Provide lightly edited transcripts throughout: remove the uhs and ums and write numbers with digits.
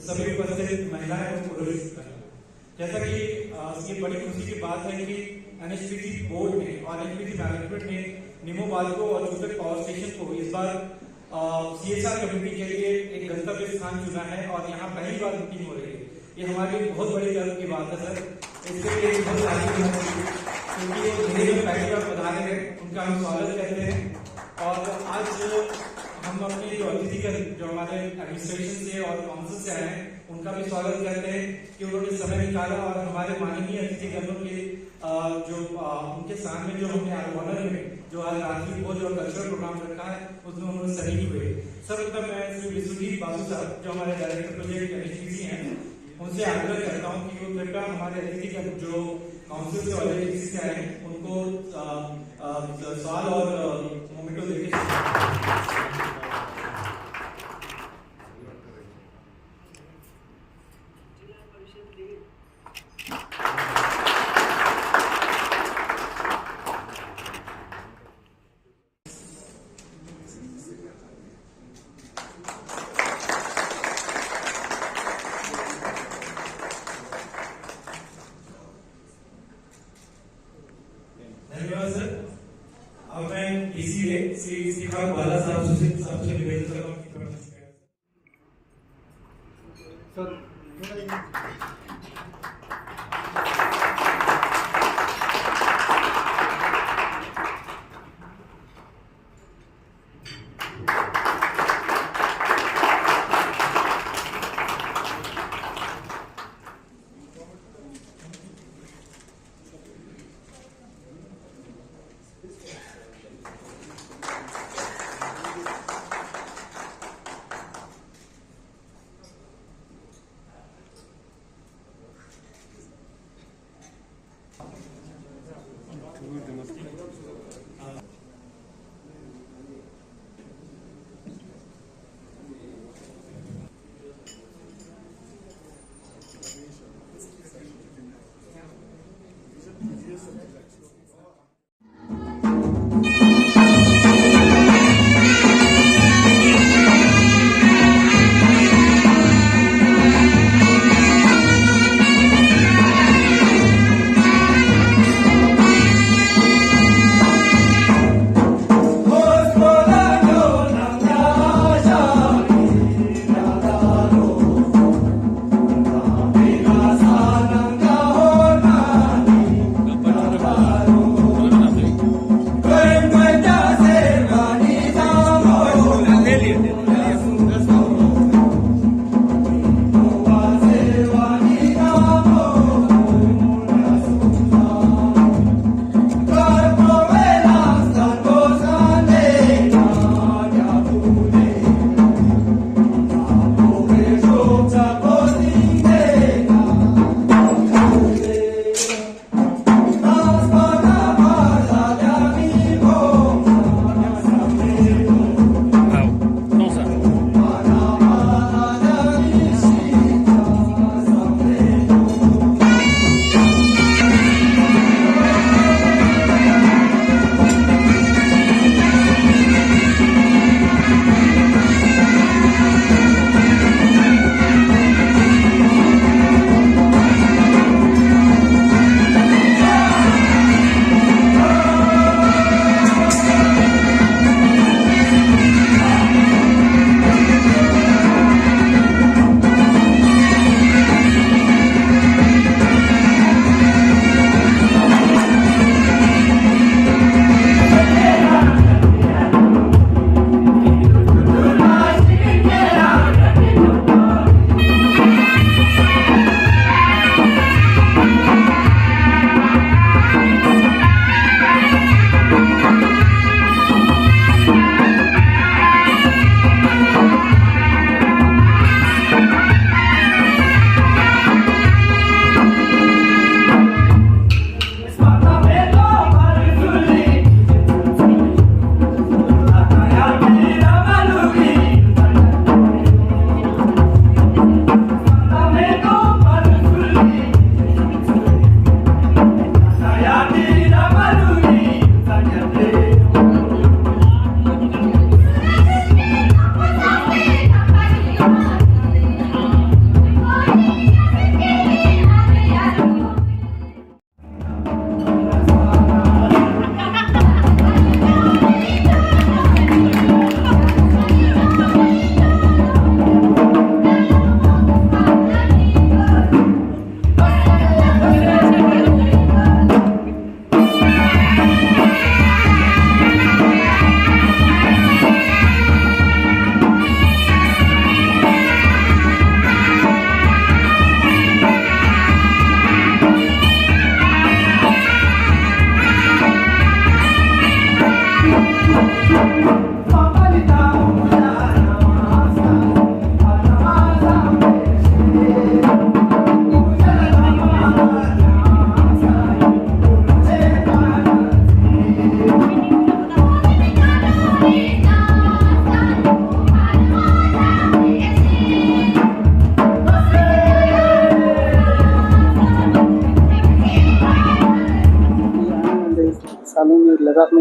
सभी उपस्थित महिलाएं और पुरुष, जैसा कि ये बड़ी खुशी की बात है कि एनएचपीसी बोर्ड ने और एनएचपीसी मैनेजमेंट ने निमोबाल्को और चूतक पावर स्टेशन को इस बार सीएसआर कम्युनिटी के लिए एक गंतव्य स्थान चुना है और यहाँ पहली बार मीटिंग हो रही है। ये हमारे लिए बहुत बड़ी गर्व की बात है सर। इसके लिए बहुत सारी क्योंकि वो जिले में पहली बार पधारे हैं, उनका हम स्वागत करते हैं। और आज हम अपने जो अतिथिगण जो हमारे एडमिनिस्ट्रेशन से और काउंसिल से आए हैं उनका भी स्वागत करते हैं कि उन्होंने समय निकाला और हमारे माननीय अतिथिगणों के जो उनके सामने जो हमने ऑनर में जो आज रात्रि भोज और कल्चरल प्रोग्राम रखा है उसमें उन्होंने शरीक हुए। सर्वप्रथम मैं श्री विश्वजीत बाबू साहब जो हमारे डायरेक्टर प्रोजेक्ट एनएचपीसी हैं उनसे आग्रह करता हूँ कि वो कृपया हमारे अतिथिगण जो काउंसिल से और एनएचपीसी से आए उनको सवाल और मोमेंटो देके धन्यवाद सर। अब मैं इसीलिए श्री श्रीकांत बाला साहब से निवेदन करता हूँ सर।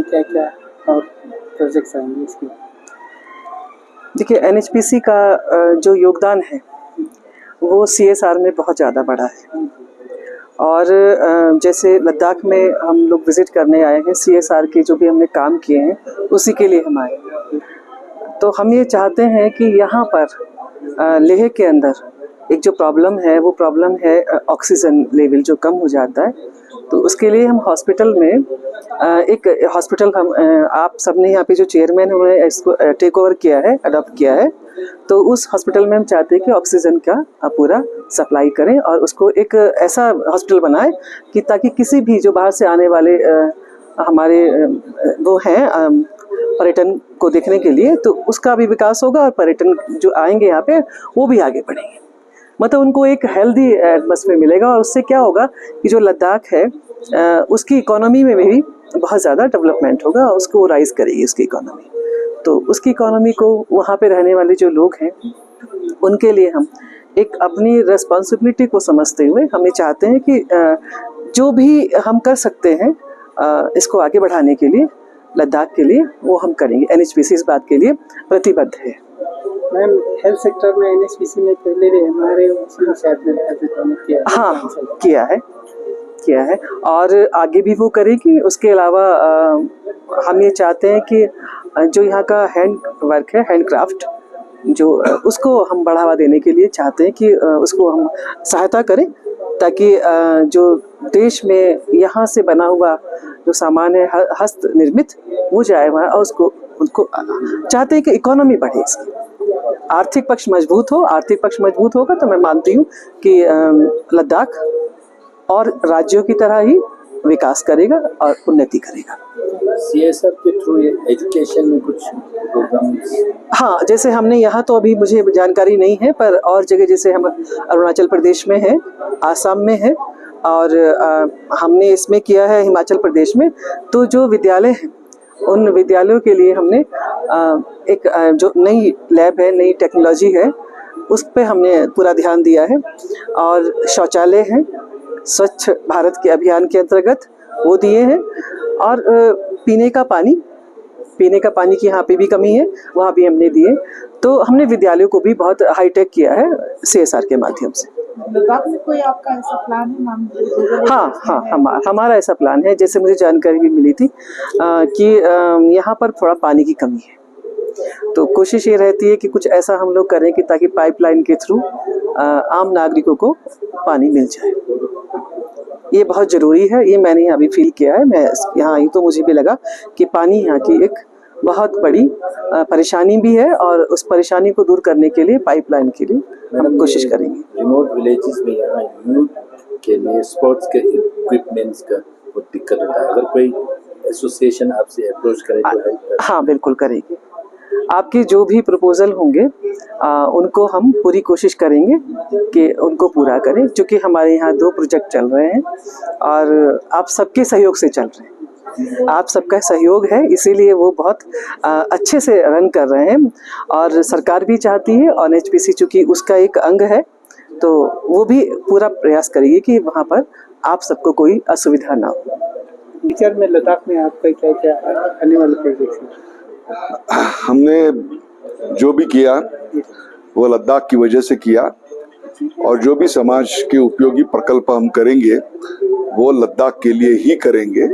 क्या क्या और प्रोजेक्ट्स आएंगे इसमें? देखिए, एनएचपीसी का जो योगदान है वो सीएसआर में बहुत ज़्यादा बड़ा है। और जैसे लद्दाख में हम लोग विज़िट करने आए हैं, सीएसआर के जो भी हमने काम किए हैं उसी के लिए हम आए हैं। तो हम ये चाहते हैं कि यहाँ पर लेह के अंदर एक जो प्रॉब्लम है वो प्रॉब्लम है ऑक्सीजन लेवल जो कम हो जाता है। तो उसके लिए हम हॉस्पिटल में एक हॉस्पिटल हम आप सबने यहाँ पे जो चेयरमैन है उन्होंने इसको टेक ओवर किया है, अडॉप्ट किया है। तो उस हॉस्पिटल में हम चाहते हैं कि ऑक्सीजन का पूरा सप्लाई करें और उसको एक ऐसा हॉस्पिटल बनाए कि ताकि किसी भी जो बाहर से आने वाले हमारे वो हैं पर्यटन को देखने के लिए, तो उसका भी विकास होगा और पर्यटन जो आएंगे यहाँ पे वो भी आगे बढ़ेंगे। मतलब उनको एक हेल्दी एटमॉस्फेयर मिलेगा और उससे क्या होगा कि जो लद्दाख है उसकी इकोनॉमी में भी बहुत ज़्यादा डेवलपमेंट होगा, उसको राइज करेगी उसकी इकोनॉमी। तो उसकी इकोनॉमी को वहाँ पे रहने वाले जो लोग हैं उनके लिए हम एक अपनी रिस्पॉन्सिबिलिटी को समझते हुए हम ये चाहते हैं कि जो भी हम कर सकते हैं इसको आगे बढ़ाने के लिए, लद्दाख के लिए, वो हम करेंगे। एनएचपीसी इस बात के लिए प्रतिबद्ध है। मैम, हेल्थ सेक्टर में एनएचपीसी ने पहले भी हमारे शायद में किया है। हाँ, किया है और आगे भी वो करेगी। उसके अलावा हम ये चाहते हैं कि जो यहाँ का हैंड वर्क है, हैंडक्राफ्ट, जो उसको हम बढ़ावा देने के लिए चाहते हैं कि उसको हम सहायता करें ताकि जो देश में यहाँ से बना हुआ जो सामान है हस्त निर्मित वो जाए वहाँ और उनको चाहते हैं कि इकोनॉमी बढ़े, इसकी आर्थिक पक्ष मजबूत हो। आर्थिक पक्ष मजबूत होगा तो मैं मानती हूँ कि लद्दाख और राज्यों की तरह ही विकास करेगा और उन्नति करेगा। सीएसआर के थ्रू एजुकेशन में कुछ प्रोग्राम्स? हाँ, जैसे हमने यहाँ तो अभी मुझे जानकारी नहीं है, पर और जगह जैसे हम अरुणाचल प्रदेश में है, आसाम में है और हमने इसमें किया है हिमाचल प्रदेश में। तो जो विद्यालय हैं उन विद्यालयों के लिए हमने एक जो नई लैब है, नई टेक्नोलॉजी है, उस पे हमने पूरा ध्यान दिया है। और शौचालय हैं, स्वच्छ भारत के अभियान के अंतर्गत वो दिए हैं। और पीने का पानी की यहाँ पे भी कमी है, वहाँ भी हमने दिए। तो हमने विद्यालयों को भी बहुत हाईटेक किया है सीएसआर के माध्यम से। लद्दाख में कोई आपका ऐसा प्लान है मैम? हाँ, हमारा ऐसा प्लान है। जैसे मुझे जानकारी भी मिली थी कि यहाँ पर थोड़ा पानी की कमी है, तो कोशिश ये रहती है कि कुछ ऐसा हम लोग करें कि ताकि पाइपलाइन के थ्रू आम नागरिकों को पानी मिल जाए। ये बहुत ज़रूरी है, ये मैंने अभी फील किया है। मैं यहाँ आई तो मुझे भी लगा कि पानी यहाँ की एक बहुत बड़ी परेशानी भी है और उस परेशानी को दूर करने के लिए पाइपलाइन के लिए हम कोशिश करेंगे। रिमोट विलेजेस में यहाँ यूथ के लिए स्पोर्ट्स के इक्विपमेंट्स का बहुत दिक्कत होता है। अगर कोई एसोसिएशन आपसे अप्रोच करे तो हेल्प करें? हाँ, बिल्कुल करेंगे। आपके जो भी प्रपोजल होंगे उनको हम पूरी कोशिश करेंगे कि उनको पूरा करें, क्योंकि हमारे यहाँ 2 प्रोजेक्ट चल रहे हैं और आप सबके सहयोग से चल रहे हैं। आप सबका सहयोग है, इसीलिए वो बहुत अच्छे से रन कर रहे हैं। और सरकार भी चाहती है और एनएचपीसी चूँकि उसका एक अंग है तो वो भी पूरा प्रयास करेगी कि वहाँ पर आप सबको कोई असुविधा ना हो। फ्यूचर में लद्दाख में आपका क्या क्या आने वाले प्रोजेक्ट्स हैं? हमने जो भी किया वो लद्दाख की वजह से किया और जो भी समाज के उपयोगी प्रकल्प हम करेंगे वो लद्दाख के लिए ही करेंगे।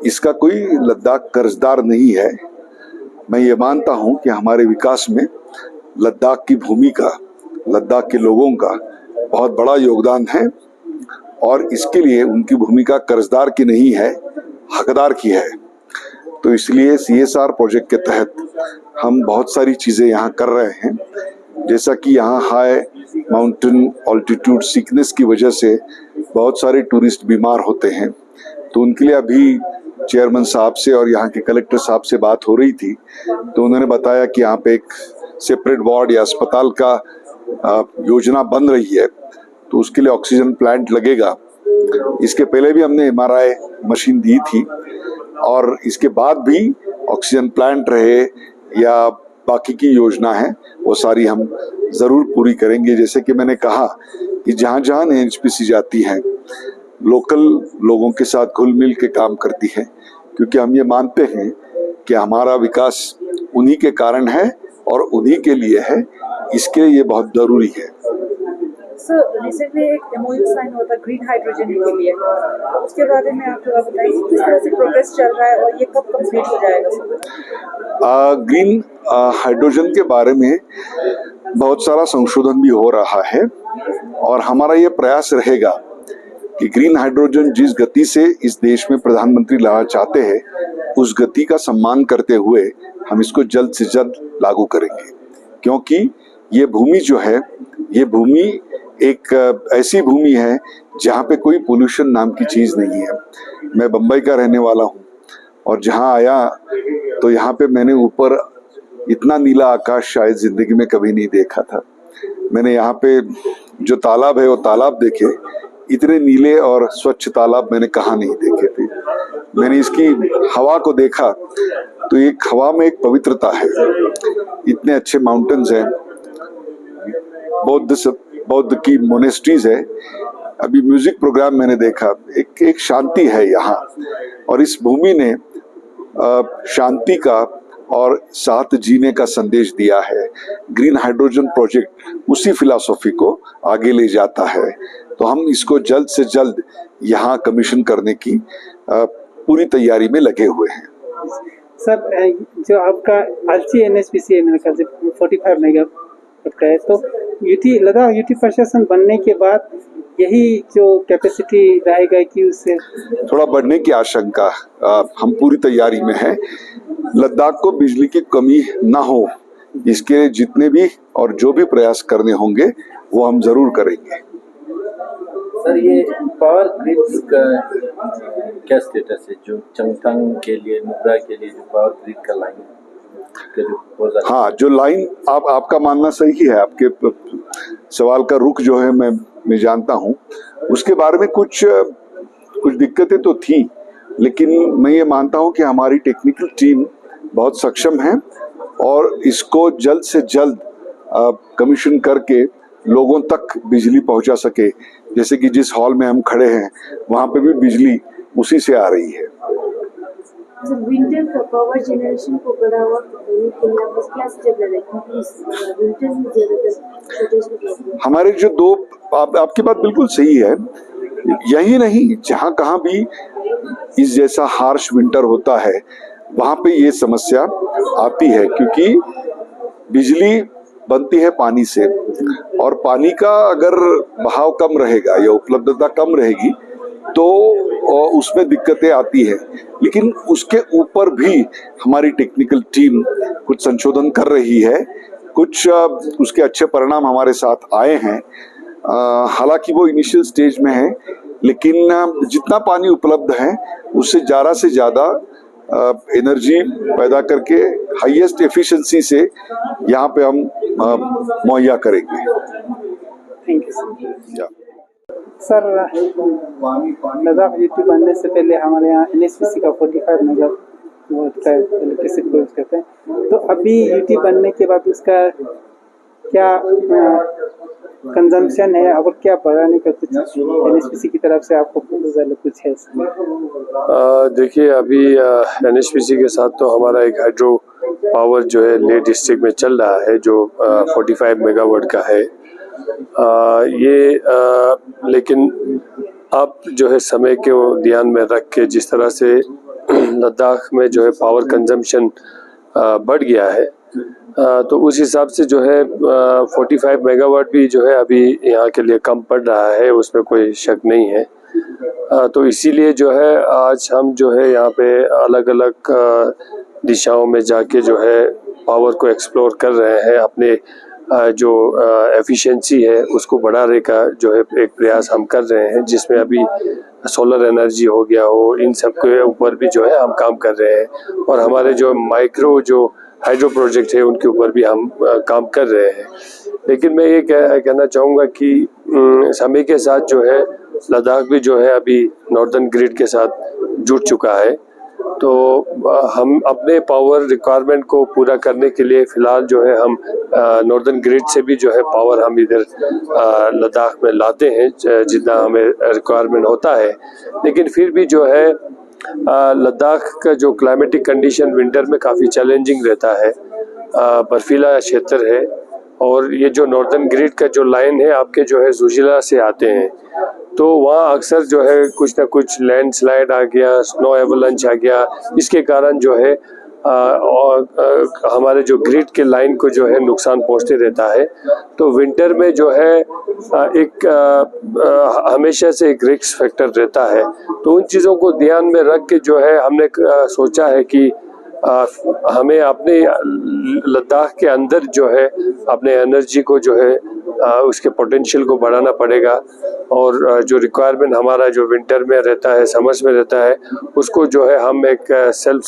इसका कोई लद्दाख कर्जदार नहीं है। मैं ये मानता हूँ कि हमारे विकास में लद्दाख की भूमिका, लद्दाख के लोगों का बहुत बड़ा योगदान है और इसके लिए उनकी भूमिका कर्जदार की नहीं है, हकदार की है। तो इसलिए सीएसआर प्रोजेक्ट के तहत हम बहुत सारी चीज़ें यहाँ कर रहे हैं। जैसा कि यहाँ हाई माउंटेन ऑल्टीट्यूड सिकनेस की वजह से बहुत सारे टूरिस्ट बीमार होते हैं, तो उनके लिए अभी चेयरमैन साहब से और यहाँ के कलेक्टर साहब से बात हो रही थी, तो उन्होंने बताया कि यहाँ पे एक सेपरेट वार्ड या अस्पताल का योजना बन रही है, तो उसके लिए ऑक्सीजन प्लांट लगेगा। इसके पहले भी हमने एमआरआई मशीन दी थी और इसके बाद भी ऑक्सीजन प्लांट रहे या बाकी की योजना है वो सारी हम ज़रूर पूरी करेंगे। जैसे कि मैंने कहा कि जहाँ जहाँ एनएचपीसी जाती है लोकल लोगों के साथ घुल मिल के काम करती है, क्योंकि हम ये मानते हैं कि हमारा विकास उन्हीं के कारण है और उन्हीं के लिए है, इसके लिए ये बहुत जरूरी है। सर रिसेंटली एक एमओयू साइन हुआ था ग्रीन हाइड्रोजन के लिए, तो उसके बारे में आप थोड़ा बताइए किस तरह से प्रोग्रेस चल रहा है और ये कब कंप्लीट हो जाएगा सर? ग्रीन हाइड्रोजन के बारे में बहुत सारा संशोधन भी हो रहा है और हमारा ये प्रयास रहेगा कि ग्रीन हाइड्रोजन जिस गति से इस देश में प्रधानमंत्री लाना चाहते हैं उस गति का सम्मान करते हुए हम इसको जल्द से जल्द लागू करेंगे, क्योंकि ये भूमि जो है, ये भूमि एक ऐसी भूमि है जहाँ पे कोई पोल्यूशन नाम की चीज नहीं है। मैं बम्बई का रहने वाला हूँ और जहाँ आया तो यहाँ पे मैंने ऊपर इतना नीला आकाश शायद जिंदगी में कभी नहीं देखा था। मैंने यहाँ पे जो तालाब है वो तालाब देखे, इतने नीले और स्वच्छ तालाब मैंने कहाँ नहीं देखे थे। मैंने इसकी हवा को देखा तो एक हवा में एक पवित्रता है, इतने अच्छे माउंटेन्स हैं, बौद्ध की मोनेस्ट्रीज है। अभी म्यूजिक प्रोग्राम मैंने देखा, एक शांति है यहाँ और इस भूमि ने शांति का और साथ जीने का संदेश दिया है। ग्रीन हाइड्रोजन प्रोजेक्ट उसी फिलॉसफी को आगे ले जाता है, तो हम इसको जल्द से जल्द यहाँ कमीशन करने की पूरी तैयारी में लगे हुए हैं। सर जो आपका आलची एनएचपीसी है मेरे ख्याल से 45 मेगावाट का है, तो लद्दाख यूटी प्रशासन बनने के बाद यही जो कैपेसिटी रहेगा कि उससे थोड़ा बढ़ने की आशंका, हम पूरी तैयारी में हैं। लद्दाख को बिजली की कमी ना हो इसके जितने भी और जो भी प्रयास करने होंगे वो हम जरूर करेंगे। सर ये पावर ग्रिड का क्या स्टेटस है, जो चंगथंग के लिए, नुब्रा के लिए जो पावर ग्रिड का लाइन का जो प्रपोजल? हाँ, जो लाइन आपका मानना सही है, आपके सवाल का रुख जो है मैं जानता हूँ, उसके बारे में कुछ दिक्कतें तो थी, लेकिन मैं ये मानता हूँ कि हमारी टेक्निकल टीम बहुत सक्षम है और इसको जल्द से जल्द कमीशन करके लोगों तक बिजली पहुंचा सके। जैसे कि जिस हॉल में हम खड़े हैं वहां पे भी बिजली उसी से आ रही है। विंटर का पावर जनरेशन को बढ़ावा देने के लिए आप क्या स्टेप ले रहे हैं? विंटर में ज्यादातर हमारे जो दो आपकी बात बिल्कुल सही है, यही नहीं, जहाँ कहाँ भी इस जैसा हार्श विंटर होता है वहां पे ये समस्या आती है, क्योंकि बिजली बनती है पानी से और पानी का अगर बहाव कम रहेगा या उपलब्धता कम रहेगी तो उसमें दिक्कतें आती है। लेकिन उसके ऊपर भी हमारी टेक्निकल टीम कुछ संशोधन कर रही है, कुछ उसके अच्छे परिणाम हमारे साथ आए हैं। हालांकि वो इनिशियल स्टेज में है, लेकिन जितना पानी उपलब्ध है उससे ज़्यादा से ज़्यादा एनर्जी पैदा करके हाईएस्ट एफिशिएंसी से यहाँ पे हम मुहैया करेंगे। Thank you sir. Ladakh UT बनने से पहले हमारे यहाँ एनएचपीसी का 45 मेगावाट का इलेक्ट्रिसिटी प्रोड्यूस करते हैं, तो अभी यूटी बनने के बाद उसका क्या कंजम्पशन है और क्या बढ़ाने का कुछ एनएचपीसी की तरफ से आपको कुछ है? देखिए, अभी एनएचपीसी के साथ तो हमारा एक हाइड्रो पावर जो है लेह डिस्ट्रिक्ट में चल रहा है, जो 45 मेगावाट का है। लेकिन अब जो है समय को ध्यान में रख के जिस तरह से लद्दाख में जो है पावर कंजम्पशन बढ़ गया है, तो उस हिसाब से जो है 45 मेगावाट भी जो है अभी यहाँ के लिए कम पड़ रहा है, उसमें कोई शक नहीं है। तो इसीलिए जो है आज हम जो है यहाँ पे अलग अलग दिशाओं में जाके जो है पावर को एक्सप्लोर कर रहे हैं। अपने जो एफिशिएंसी है उसको बढ़ाने का जो है एक प्रयास हम कर रहे हैं, जिसमें अभी सोलर एनर्जी हो गया हो, इन सब के ऊपर भी जो है हम काम कर रहे हैं और हमारे जो माइक्रो जो हाइड्रो प्रोजेक्ट है उनके ऊपर भी हम काम कर रहे हैं। लेकिन मैं ये कहना चाहूँगा कि समय के साथ जो है लद्दाख भी जो है अभी नॉर्दर्न ग्रिड के साथ जुड़ चुका है, तो हम अपने पावर रिक्वायरमेंट को पूरा करने के लिए फ़िलहाल जो है हम नॉर्दर्न ग्रिड से भी जो है पावर हम इधर लद्दाख में लाते हैं जितना हमें रिक्वायरमेंट होता है। लेकिन फिर भी जो है लद्दाख का जो क्लाइमेटिक कंडीशन विंटर में काफ़ी चैलेंजिंग रहता है, बर्फीला क्षेत्र है और ये जो नॉर्दर्न ग्रिड का जो लाइन है आपके जो है जोजिला से आते हैं, तो वहाँ अक्सर जो है कुछ ना कुछ लैंडस्लाइड आ गया, स्नो एवलांच आ गया, इसके कारण जो है हमारे जो ग्रिड के लाइन को जो है नुकसान पहुंचते रहता है। तो विंटर में जो है एक हमेशा से एक रिस्क फैक्टर रहता है। तो उन चीज़ों को ध्यान में रख के जो है हमने सोचा है कि हमें अपने लद्दाख के अंदर जो है अपने एनर्जी को जो है उसके पोटेंशियल को बढ़ाना पड़ेगा और जो रिक्वायरमेंट हमारा जो विंटर में रहता है, समर्स में रहता है, उसको जो है हम एक सेल्फ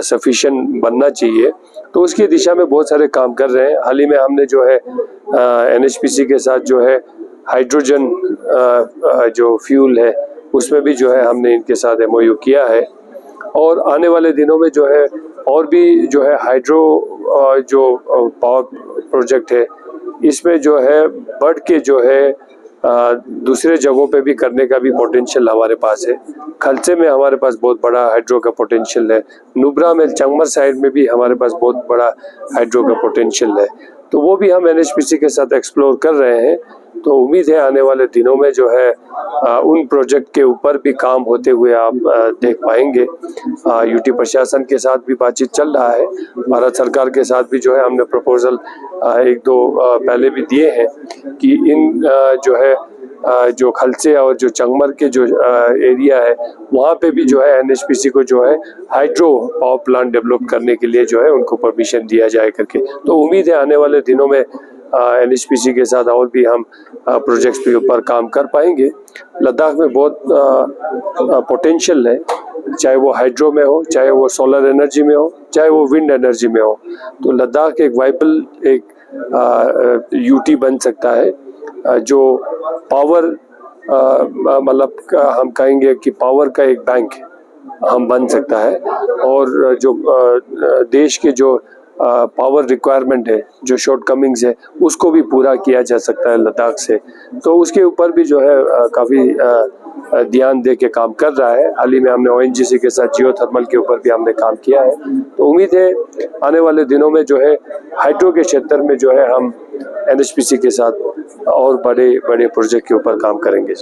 सफिशिएंट बनना चाहिए। तो उसकी दिशा में बहुत सारे काम कर रहे हैं। हाल ही में हमने जो है NHPC के साथ जो है हाइड्रोजन जो फ्यूल है उसमें भी जो है हमने इनके साथ MOU किया है और आने वाले दिनों में जो है और भी जो है हाइड्रो जो पावर प्रोजेक्ट है इसमें जो है बढ़ के जो है दूसरे जगहों पे भी करने का भी पोटेंशियल हमारे पास है। खलचे में हमारे पास बहुत बड़ा हाइड्रो का पोटेंशियल है, नुब्रा में चंगमर साइड में भी हमारे पास बहुत बड़ा हाइड्रो का पोटेंशियल है, तो वो भी हम NHPC के साथ एक्सप्लोर कर रहे हैं। तो उम्मीद है आने वाले दिनों में जो है उन प्रोजेक्ट के ऊपर भी काम होते हुए आप देख पाएंगे। UT प्रशासन के साथ भी बातचीत चल रहा है, भारत सरकार के साथ भी जो है हमने प्रपोजल एक दो पहले भी दिए हैं कि इन जो है जो खलचे और जो चंगमर के जो एरिया है वहाँ पे भी जो है NHPC को जो है हाइड्रो पावर प्लांट डेवलप करने के लिए जो है उनको परमिशन दिया जाए करके। तो उम्मीद है आने वाले दिनों में NHPC के साथ और भी हम प्रोजेक्ट्स के ऊपर काम कर पाएंगे। लद्दाख में बहुत पोटेंशियल है, चाहे वो हाइड्रो में हो, चाहे वो सोलर एनर्जी में हो, चाहे वो विंड एनर्जी में हो। तो लद्दाख एक वाइबल एक UT बन सकता है जो पावर मतलब हम कहेंगे कि पावर का एक बैंक हम बन सकता है और जो देश के जो पावर रिक्वायरमेंट है, जो शॉर्ट कमिंग्स है, उसको भी पूरा किया जा सकता है लद्दाख से। तो उसके ऊपर भी जो है काफ़ी ध्यान दे के काम कर रहा है। हाल ही में हमने ONGC के साथ जियो थर्मल के ऊपर भी हमने काम किया है। तो उम्मीद है आने वाले दिनों में जो है हाइड्रो के क्षेत्र में जो है हम NHPC के साथ और बड़े बड़े प्रोजेक्ट के ऊपर काम करेंगे।